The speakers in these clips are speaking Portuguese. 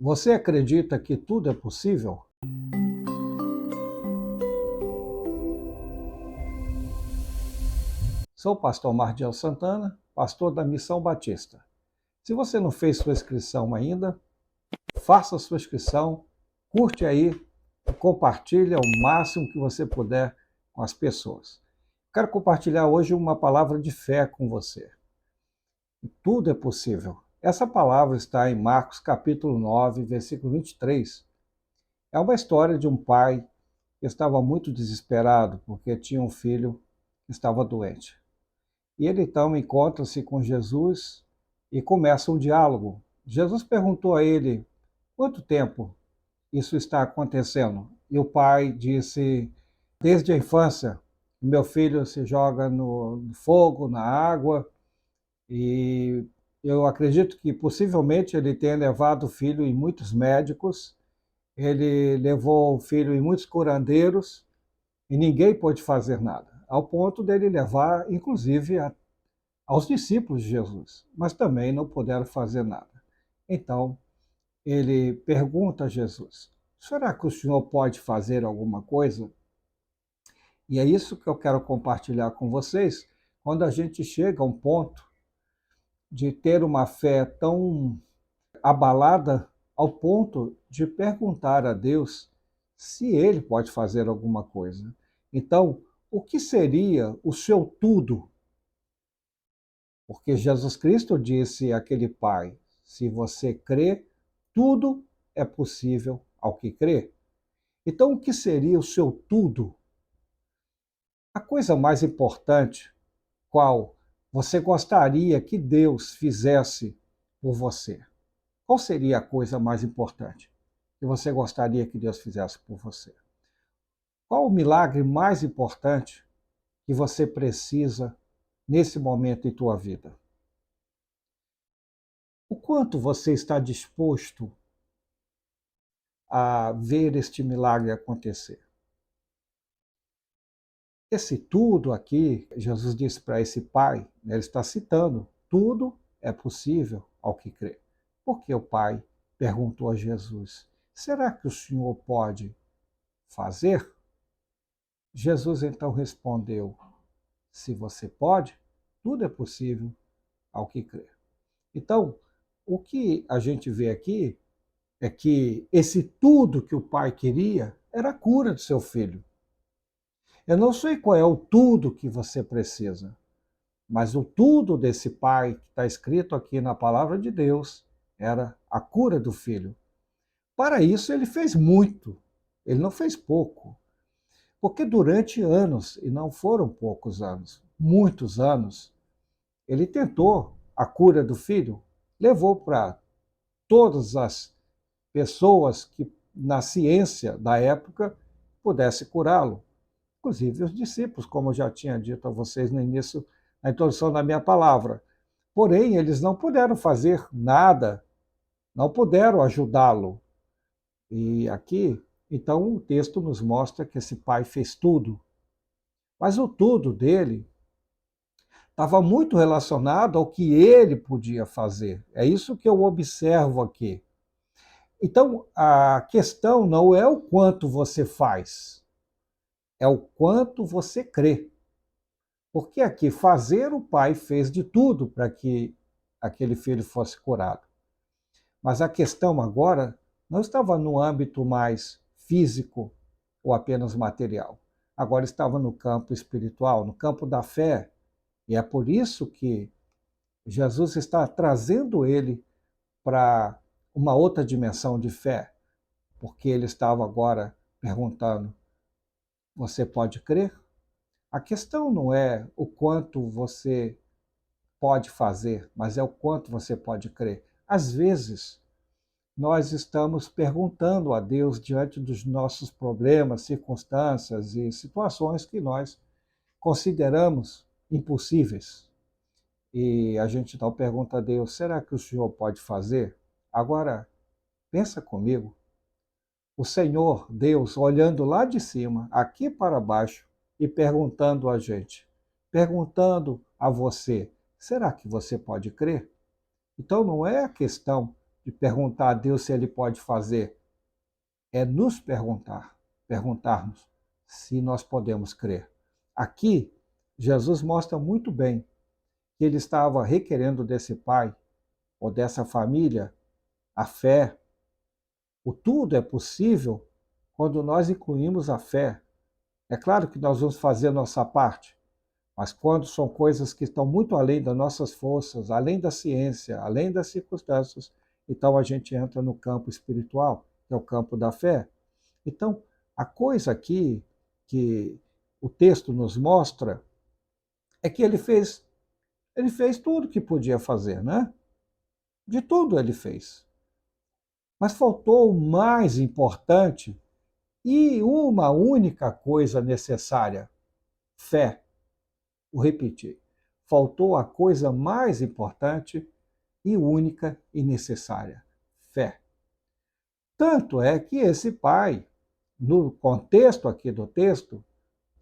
Você acredita que tudo é possível? Sou o pastor Mardiel Santana, pastor da Missão Batista. Se você não fez sua inscrição ainda, faça sua inscrição, curte aí e compartilhe ao máximo que você puder com as pessoas. Quero compartilhar hoje uma palavra de fé com você. Tudo é possível. Essa palavra está em Marcos capítulo 9, versículo 23. É uma história de um pai que estava muito desesperado porque tinha um filho que estava doente. E ele então encontra-se com Jesus e começa um diálogo. Jesus perguntou a ele: quanto tempo isso está acontecendo? E o pai disse: desde a infância. Meu filho se joga no fogo, na água, e eu acredito que possivelmente ele tenha levado o filho em muitos médicos, ele levou o filho em muitos curandeiros, e ninguém pôde fazer nada, ao ponto dele levar, inclusive, aos discípulos de Jesus, mas também não puderam fazer nada. Então, ele pergunta a Jesus: será que o senhor pode fazer alguma coisa? E é isso que eu quero compartilhar com vocês. Quando a gente chega a um ponto de ter uma fé tão abalada ao ponto de perguntar a Deus se ele pode fazer alguma coisa. Então, o que seria o seu tudo? Porque Jesus Cristo disse àquele pai: se você crê, tudo é possível ao que crê. Então, o que seria o seu tudo? A coisa mais importante, qual você gostaria que Deus fizesse por você? Qual seria a coisa mais importante que você gostaria que Deus fizesse por você? Qual o milagre mais importante que você precisa nesse momento em tua vida? O quanto você está disposto a ver este milagre acontecer? Esse tudo aqui, Jesus disse para esse pai, ele está citando, tudo é possível ao que crê. Porque o pai perguntou a Jesus: será que o senhor pode fazer? Jesus então respondeu: se você pode, tudo é possível ao que crê. Então, o que a gente vê aqui é que esse tudo que o pai queria era a cura do seu filho. Eu não sei qual é o tudo que você precisa, mas o tudo desse pai, que está escrito aqui na palavra de Deus, era a cura do filho. Para isso, ele fez muito, ele não fez pouco. Porque durante anos, e não foram poucos anos, muitos anos, ele tentou a cura do filho, levou para todas as pessoas que na ciência da época pudesse curá-lo, inclusive os discípulos, como eu já tinha dito a vocês no início, na introdução da minha palavra. Porém, eles não puderam fazer nada, não puderam ajudá-lo. E aqui, então, o texto nos mostra que esse pai fez tudo. Mas o tudo dele estava muito relacionado ao que ele podia fazer. É isso que eu observo aqui. Então, a questão não é o quanto você faz, é o quanto você crê. Porque aqui fazer, o pai fez de tudo para que aquele filho fosse curado. Mas a questão agora não estava no âmbito mais físico ou apenas material. Agora estava no campo espiritual, no campo da fé. E é por isso que Jesus está trazendo ele para uma outra dimensão de fé, porque ele estava agora perguntando: você pode crer? A questão não é o quanto você pode fazer, mas é o quanto você pode crer. Às vezes, nós estamos perguntando a Deus diante dos nossos problemas, circunstâncias e situações que nós consideramos impossíveis. E a gente então pergunta a Deus: será que o Senhor pode fazer? Agora, pensa comigo. O Senhor, Deus, olhando lá de cima, aqui para baixo, e perguntando a gente, perguntando a você: será que você pode crer? Então não é a questão de perguntar a Deus se ele pode fazer, é nos perguntarmos se nós podemos crer. Aqui, Jesus mostra muito bem que ele estava requerendo desse pai ou dessa família a fé. O tudo é possível quando nós incluímos a fé. É claro que nós vamos fazer a nossa parte, mas quando são coisas que estão muito além das nossas forças, além da ciência, além das circunstâncias, então a gente entra no campo espiritual, que é o campo da fé. Então, a coisa aqui que o texto nos mostra é que ele fez tudo que podia fazer, né? De tudo ele fez. Mas faltou o mais importante e uma única coisa necessária: fé. Vou repetir. Faltou a coisa mais importante e única e necessária: fé. Tanto é que esse pai, no contexto aqui do texto,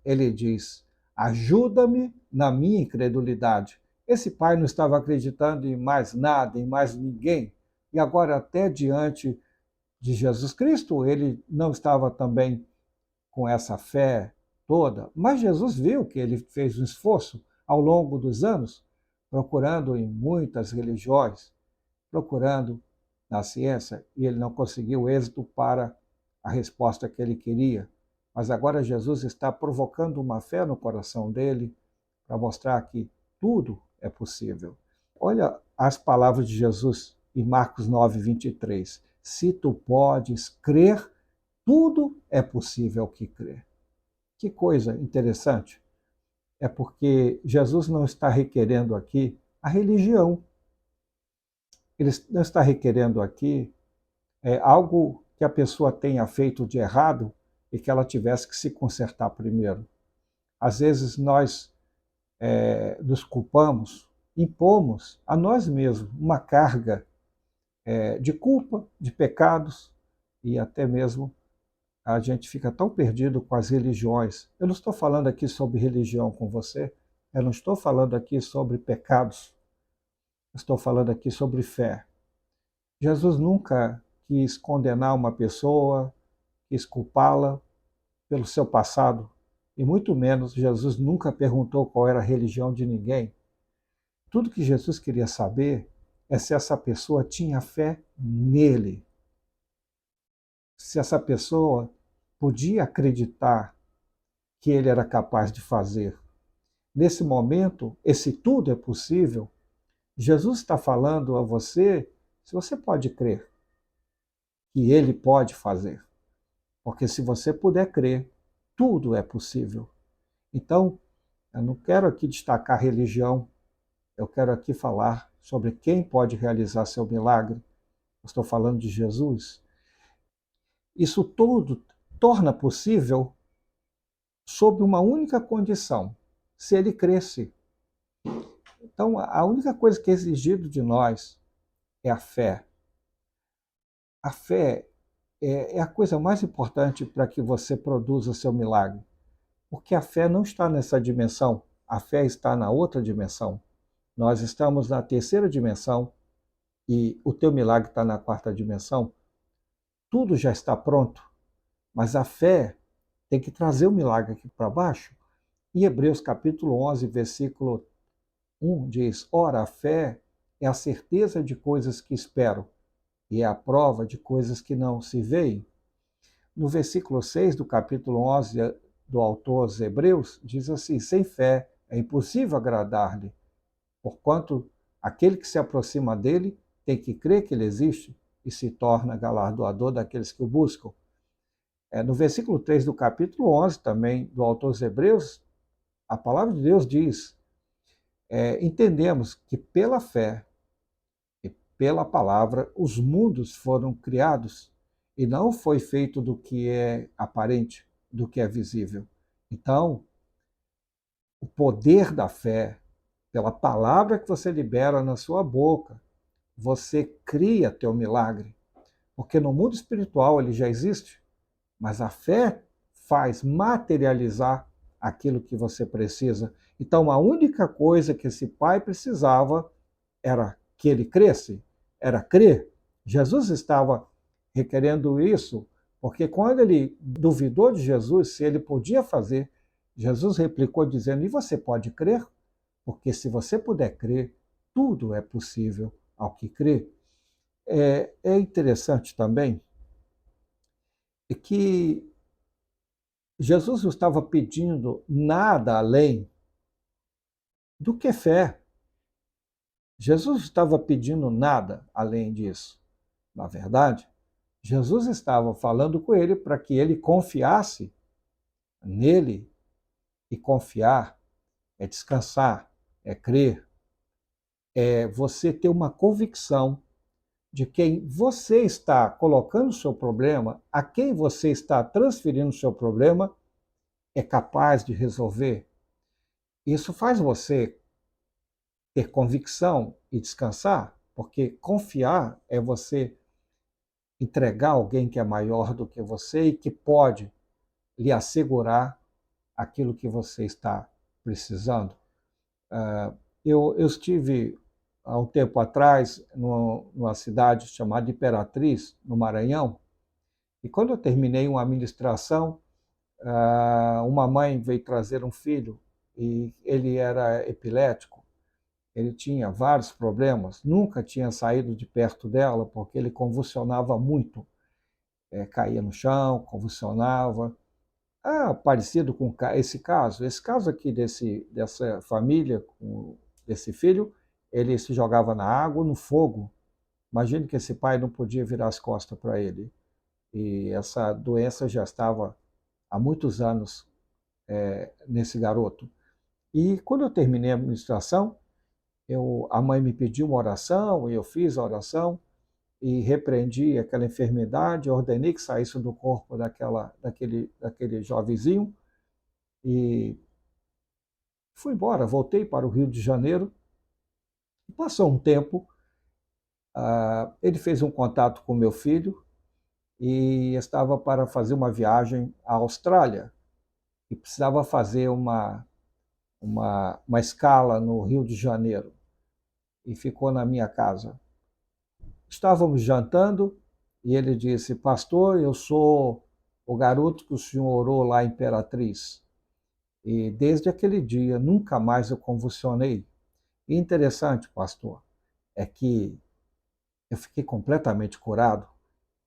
ele diz: ajuda-me na minha incredulidade. Esse pai não estava acreditando em mais nada, em mais ninguém. E agora, até diante de Jesus Cristo, ele não estava também com essa fé toda. Mas Jesus viu que ele fez um esforço ao longo dos anos, procurando em muitas religiões, procurando na ciência, e ele não conseguiu êxito para a resposta que ele queria. Mas agora Jesus está provocando uma fé no coração dele para mostrar que tudo é possível. Olha as palavras de Jesus em Marcos 9:23. Se tu podes crer, tudo é possível que crer. Que coisa interessante. É porque Jesus não está requerendo aqui a religião. Ele não está requerendo aqui algo que a pessoa tenha feito de errado e que ela tivesse que se consertar primeiro. Às vezes nós nos culpamos, impomos a nós mesmos uma carga de culpa, de pecados, e até mesmo a gente fica tão perdido com as religiões. Eu não estou falando aqui sobre religião com você, eu não estou falando aqui sobre pecados, eu estou falando aqui sobre fé. Jesus nunca quis condenar uma pessoa, quis culpá-la pelo seu passado, e muito menos Jesus nunca perguntou qual era a religião de ninguém. Tudo que Jesus queria saber é se essa pessoa tinha fé nele, se essa pessoa podia acreditar que ele era capaz de fazer. Nesse momento, esse tudo é possível. Jesus está falando a você se você pode crer que ele pode fazer. Porque se você puder crer, tudo é possível. Então, eu não quero aqui destacar religião, eu quero aqui falar sobre quem pode realizar seu milagre. Eu estou falando de Jesus. Isso tudo torna possível sob uma única condição: se ele cresce. Então, a única coisa que é exigido de nós é a fé. A fé é a coisa mais importante para que você produza seu milagre. Porque a fé não está nessa dimensão, a fé está na outra dimensão. Nós estamos na terceira dimensão e o teu milagre está na quarta dimensão. Tudo já está pronto, mas a fé tem que trazer o milagre aqui para baixo. Em Hebreus capítulo 11, versículo 1 diz: ora, a fé é a certeza de coisas que espero e é a prova de coisas que não se veem. No versículo 6 do capítulo 11 do autor aos Hebreus, diz assim: sem fé é impossível agradar-lhe, porquanto aquele que se aproxima dele tem que crer que ele existe e se torna galardoador daqueles que o buscam. No versículo 3 do capítulo 11, também do autor aos Hebreus, a palavra de Deus diz: entendemos que pela fé e pela palavra os mundos foram criados, e não foi feito do que é aparente, do que é visível. Então, o poder da fé, pela palavra que você libera na sua boca, você cria teu milagre. Porque no mundo espiritual ele já existe, mas a fé faz materializar aquilo que você precisa. Então, a única coisa que esse pai precisava era que ele cresce, era crer. Jesus estava requerendo isso, porque quando ele duvidou de Jesus se ele podia fazer, Jesus replicou dizendo: E você pode crer? Porque se você puder crer, tudo é possível ao que crê. É interessante também que Jesus não estava pedindo nada além do que fé. Jesus não estava pedindo nada além disso. Na verdade, Jesus estava falando com ele para que ele confiasse nele, e confiar é descansar, é crer, é você ter uma convicção de quem você está colocando o seu problema, a quem você está transferindo o seu problema, é capaz de resolver. Isso faz você ter convicção e descansar, porque confiar é você entregar alguém que é maior do que você e que pode lhe assegurar aquilo que você está precisando. Eu estive há um tempo atrás numa cidade chamada Imperatriz, no Maranhão, e quando eu terminei uma administração, uma mãe veio trazer um filho e ele era epilético, ele tinha vários problemas, nunca tinha saído de perto dela porque ele convulsionava muito, caía no chão, convulsionava. Parecido com esse caso. Esse caso aqui dessa família, desse filho, ele se jogava na água, no fogo. Imagine que esse pai não podia virar as costas para ele. E essa doença já estava há muitos anos nesse garoto. E quando eu terminei a administração, a mãe me pediu uma oração e eu fiz a oração e repreendi aquela enfermidade, ordenei que saísse do corpo daquele jovenzinho e fui embora. Voltei para o Rio de Janeiro. Passou um tempo, ele fez um contato com meu filho e estava para fazer uma viagem à Austrália e precisava fazer uma escala no Rio de Janeiro e ficou na minha casa. Estávamos jantando e ele disse: Pastor, eu sou o garoto que o senhor orou lá em Imperatriz. E desde aquele dia nunca mais eu convulsionei. E interessante, pastor, é que eu fiquei completamente curado.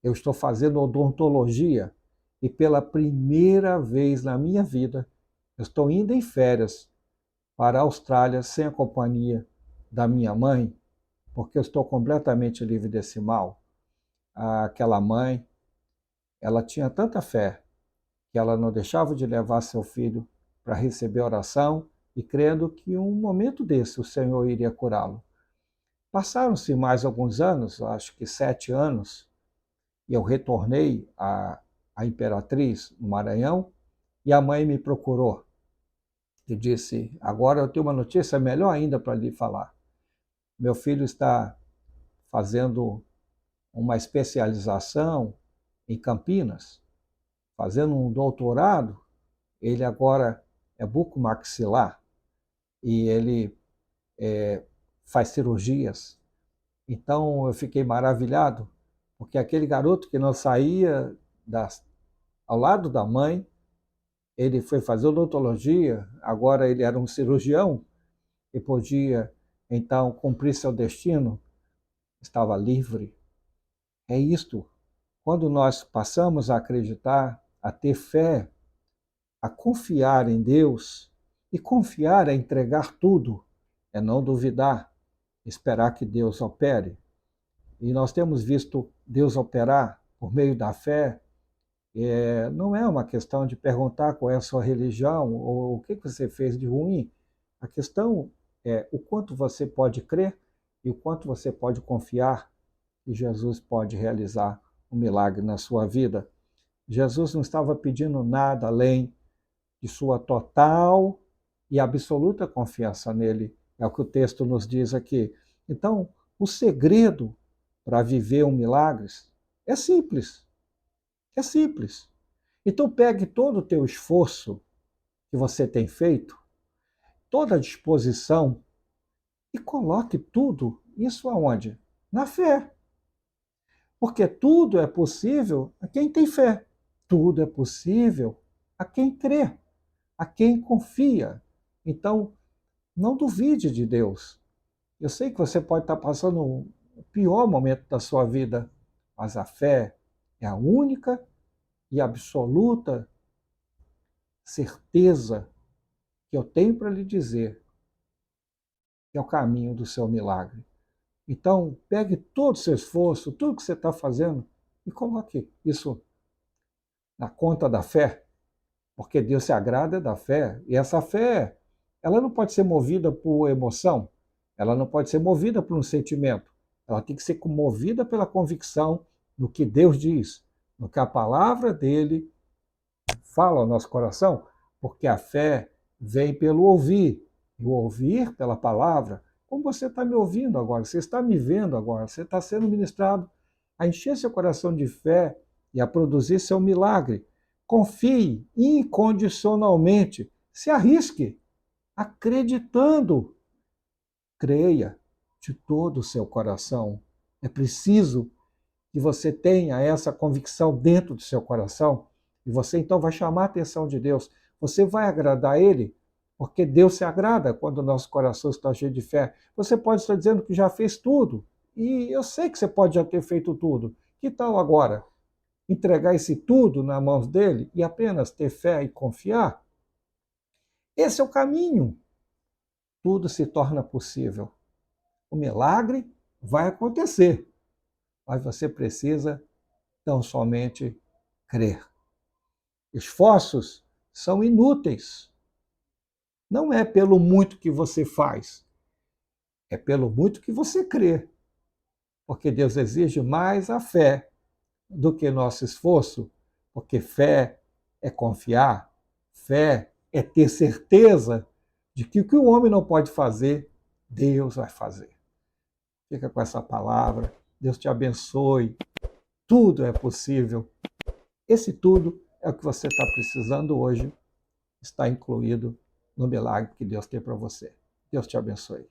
Eu estou fazendo odontologia e pela primeira vez na minha vida eu estou indo em férias para a Austrália sem a companhia da minha mãe, porque eu estou completamente livre desse mal. Aquela mãe, ela tinha tanta fé que ela não deixava de levar seu filho para receber oração e crendo que um momento desse o Senhor iria curá-lo. Passaram-se mais alguns anos, acho que 7 anos, e eu retornei à Imperatriz, no Maranhão, e a mãe me procurou e disse: Agora eu tenho uma notícia melhor ainda para lhe falar. Meu filho está fazendo uma especialização em Campinas, fazendo um doutorado. Ele agora é bucomaxilar e ele faz cirurgias. Então eu fiquei maravilhado, porque aquele garoto que não saía ao lado da mãe, ele foi fazer odontologia, agora ele era um cirurgião e podia então cumprir seu destino, estava livre. É isto. Quando nós passamos a acreditar, a ter fé, a confiar em Deus, e confiar é entregar tudo, é não duvidar, esperar que Deus opere. E nós temos visto Deus operar por meio da fé. Não é uma questão de perguntar qual é a sua religião ou o que você fez de ruim. A questão é o quanto você pode crer e o quanto você pode confiar que Jesus pode realizar um milagre na sua vida. Jesus não estava pedindo nada além de sua total e absoluta confiança nele. É o que o texto nos diz aqui. Então, o segredo para viver um milagre é simples. É simples. Então pegue todo o teu esforço que você tem feito, toda a disposição e coloque tudo isso aonde? Na fé. Porque tudo é possível a quem tem fé. Tudo é possível a quem crê, a quem confia. Então, não duvide de Deus. Eu sei que você pode estar passando o pior momento da sua vida, mas a fé é a única e absoluta certeza que eu tenho para lhe dizer que é o caminho do seu milagre. Então, pegue todo o seu esforço, tudo que você está fazendo e coloque isso na conta da fé, porque Deus se agrada da fé. E essa fé, ela não pode ser movida por emoção, ela não pode ser movida por um sentimento, ela tem que ser movida pela convicção no que Deus diz, no que a palavra dele fala ao nosso coração, porque a fé vem pelo ouvir, e o ouvir pela palavra, como você está me ouvindo agora, você está me vendo agora, você está sendo ministrado a encher seu coração de fé e a produzir seu milagre. Confie incondicionalmente, se arrisque, acreditando. Creia de todo o seu coração. É preciso que você tenha essa convicção dentro do seu coração, e você então vai chamar a atenção de Deus. Você vai agradar a Ele, porque Deus se agrada quando o nosso coração está cheio de fé. Você pode estar dizendo que já fez tudo, e eu sei que você pode já ter feito tudo. Que tal agora entregar esse tudo nas mãos dele e apenas ter fé e confiar? Esse é o caminho. Tudo se torna possível. O milagre vai acontecer, mas você precisa tão somente crer. Esforços são inúteis. Não é pelo muito que você faz, é pelo muito que você crê. Porque Deus exige mais a fé do que nosso esforço, porque fé é confiar, fé é ter certeza de que o que o homem não pode fazer, Deus vai fazer. Fica com essa palavra. Deus te abençoe. Tudo é possível. Esse tudo é o que você está precisando hoje, está incluído no milagre que Deus tem para você. Deus te abençoe.